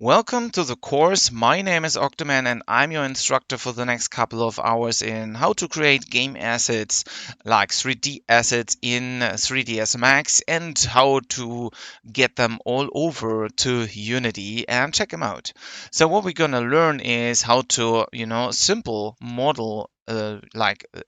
Welcome to the course. My name is OctoMan and I'm your instructor for the next couple of hours in how to create game assets like 3D assets in 3ds Max and how to get them all over to Unity and check them out. So what we're going to learn is how to, simple model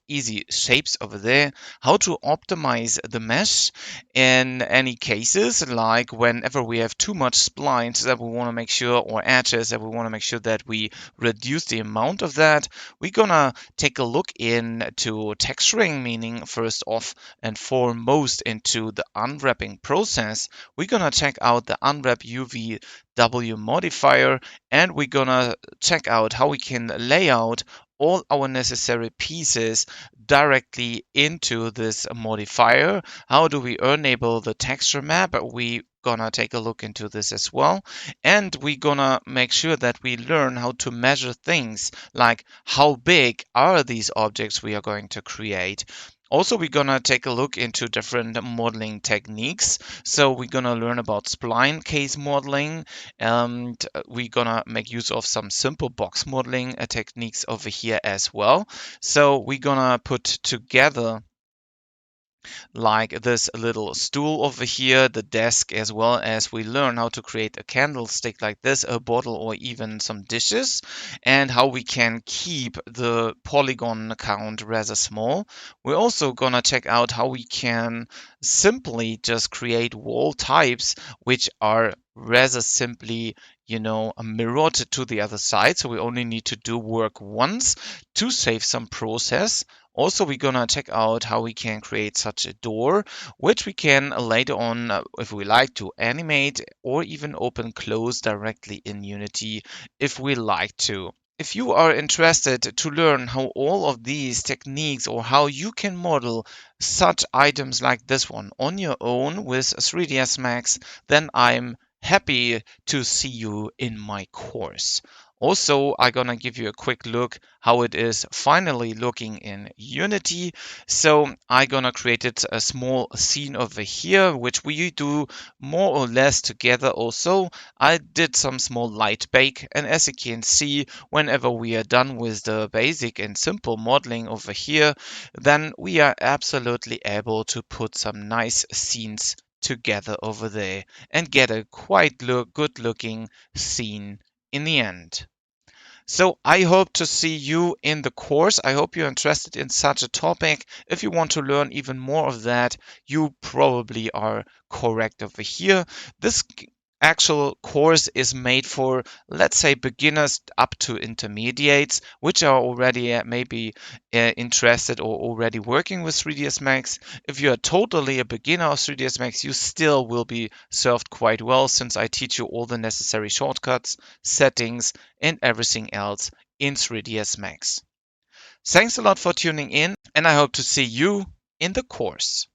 easy shapes over there, how to optimize the mesh in any cases, like whenever we have too much splines that we want to make sure, or edges that we want to make sure that we reduce the amount of that. We're gonna take a look into texturing, meaning first off and foremost into the unwrapping process. We're gonna check out the unwrap UVW modifier, and we're gonna check out how we can lay out all our necessary pieces directly into this modifier. How do we enable the texture map? We gonna take a look into this as well, and we're gonna make sure that we learn how to measure things like how big are these objects we are going to create. Also, we're gonna take a look into different modeling techniques. So we're gonna learn about spline case modeling, and we're gonna make use of some simple box modeling techniques over here as well. So we're gonna put together like this little stool over here, the desk, as well as we learn how to create a candlestick like this, a bottle, or even some dishes, and how we can keep the polygon count rather small. We're also gonna check out how we can simply just create wall types which are rather simply mirrored to the other side, so we only need to do work once to save some process. Also, we're gonna check out how we can create such a door, which we can later on, if we like, to animate or even open close directly in Unity if we like to. If you are interested to learn how all of these techniques, or how you can model such items like this one on your own with 3ds Max, then I'm happy to see you in my course. Also, I'm gonna give you a quick look how it is finally looking in Unity. So I'm gonna create a small scene over here, which we do more or less together. Also, I did some small light bake, and as you can see, whenever we are done with the basic and simple modeling over here, then we are absolutely able to put some nice scenes together over there and get a quite good looking scene in the end. So I hope to see you in the course. I hope you're interested in such a topic. If you want to learn even more of that, you probably are correct over here. This actual course is made for, let's say, beginners up to intermediates, which are already maybe interested or already working with 3ds Max. If you're totally a beginner of 3ds Max, you still will be served quite well, since I teach you all the necessary shortcuts, settings, and everything else in 3ds Max. Thanks a lot for tuning in, and I hope to see you in the course.